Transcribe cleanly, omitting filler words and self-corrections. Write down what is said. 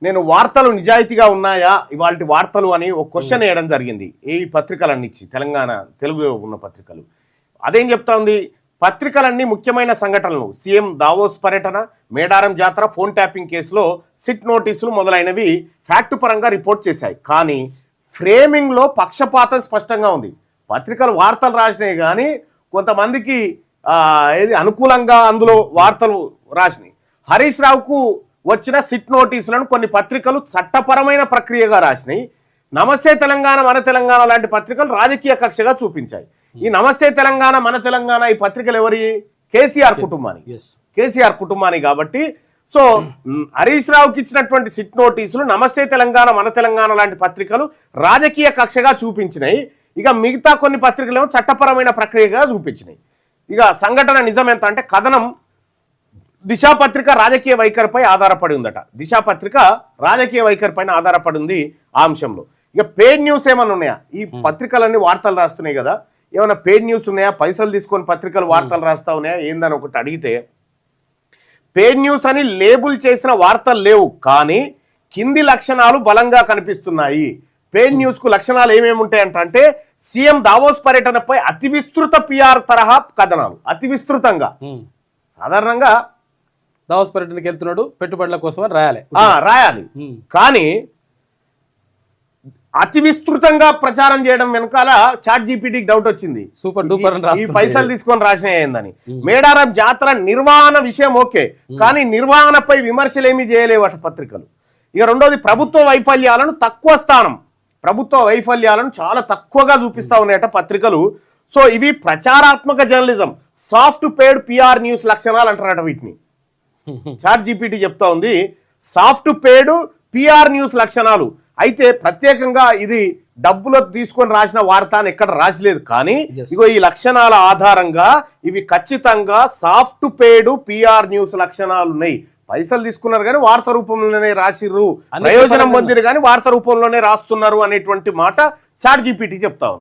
నేను వార్తలు నిజాయితీగా ఉన్నాయా ఇవాల్టి వార్తలు అని ఒక క్వశ్చన్ వేయడం జరిగింది ఈ పత్రికలన్నీ ఇచ్చి తెలంగాణ తెలుగులో ఉన్న పత్రికలు. అదేం చెప్తా ఉంది, పత్రికలన్నీ ముఖ్యమైన సంఘటనలు సీఎం దావోస్ పర్యటన, మేడారం జాతర, ఫోన్ ట్యాపింగ్ కేసులో సిట్ నోటీసులు మొదలైనవి ఫ్యాక్ట్ పరంగా రిపోర్ట్ చేశాయి. కానీ ఫ్రేమింగ్లో పక్షపాతం స్పష్టంగా ఉంది. పత్రికలు వార్తలు రాసినాయి కానీ కొంతమందికి ఏది అనుకూలంగా అందులో వార్తలు రాసినాయి. హరీష్ రావుకు వచ్చిన సిట్ నోటీసులను కొన్ని పత్రికలు చట్టపరమైన ప్రక్రియగా రాసినాయి. నమస్తే తెలంగాణ, మన తెలంగాణ లాంటి పత్రికలు రాజకీయ కక్షగా చూపించాయి. ఈ నమస్తే తెలంగాణ, మన తెలంగాణ ఈ పత్రికలు ఎవరి? కేసీఆర్ కుటుంబానికి కాబట్టి సో హరీష్ రావుకి ఇచ్చినటువంటి సిట్ నోటీసులు నమస్తే తెలంగాణ, మన తెలంగాణ లాంటి పత్రికలు రాజకీయ కక్షగా చూపించినాయి. ఇక మిగతా కొన్ని పత్రికలు చట్టపరమైన ప్రక్రియగా చూపించినాయి. ఇక సంఘటన నిజం ఎంత అంటే కథనం దిశా పత్రిక రాజకీయ వైఖరిపై ఆధారపడి ఉందట. దిశా పత్రిక రాజకీయ వైఖరిపైన ఆధారపడి ఉంది ఆ అంశంలో. ఇక పెయిడ్ న్యూస్ ఏమన్నా ఉన్నాయా? ఈ పత్రికలన్నీ వార్తలు రాస్తున్నాయి కదా, ఏమైనా పెయిడ్ న్యూస్ ఉన్నాయా? పైసలు తీసుకొని పత్రికలు వార్తలు రాస్తా ఉన్నాయా ఏందని ఒకటి అడిగితే పెయిడ్ న్యూస్ అని లేబుల్ చేసిన వార్తలు లేవు, కానీ కింది లక్షణాలు బలంగా కనిపిస్తున్నాయి. పెయిడ్ న్యూస్ కు లక్షణాలు ఏమేమి ఉంటాయంటే సీఎం దావోస్ పర్యటనపై అతి విస్తృత పిఆర్ తరహా కథనాలు. అతి విస్తృతంగా, సాధారణంగా దావోస్ పర్యటనకి వెళ్తున్నాడు పెట్టుబడుల కోసం అని రాయాలి, కానీ అతి విస్తృతంగా ప్రచారం చేయడం వెనకాల చాట్ జీపీటీకి డౌట్ వచ్చింది. సూపర్ డూపర్ ఈ పైసలు తీసుకొని రాసిన ఏందని. మేడారం జాతర నిర్వహణ విషయం ఓకే, కానీ నిర్వహణపై విమర్శలు ఏమీ చేయలేవట పత్రికలు. ఇక రెండోది ప్రభుత్వ వైఫల్యాలను తక్కువ స్థానం, ప్రభుత్వ వైఫల్యాలను చాలా తక్కువగా చూపిస్తా ఉన్నాయట పత్రికలు. సో ఇవి ప్రచారాత్మక జర్నలిజం, సాఫ్ట్ పేడ్ పిఆర్ న్యూస్ లక్షణాలు అంటారట వీటిని. చాట్ జీపీటీ చెప్తా ఉంది సాఫ్ట్ పేడ్ పిఆర్ న్యూస్ లక్షణాలు. అయితే ప్రత్యేకంగా ఇది డబ్బులో తీసుకొని రాసిన వార్త అని ఎక్కడ రాసలేదు, కానీ ఇగో ఈ లక్షణాల ఆధారంగా ఇవి ఖచ్చితంగా సాఫ్ట్ పేడ్ పిఆర్ న్యూస్ లక్షణాలు ఉన్నాయి. పైసలు తీసుకున్నారు కానీ వార్త రూపంలోనే రాసిర్రు, ప్రయోజనం పొందిరు కానీ వార్త రూపంలోనే రాస్తున్నారు అనేటువంటి మాట చాట్ జీపీటీ చెప్తా ఉంది.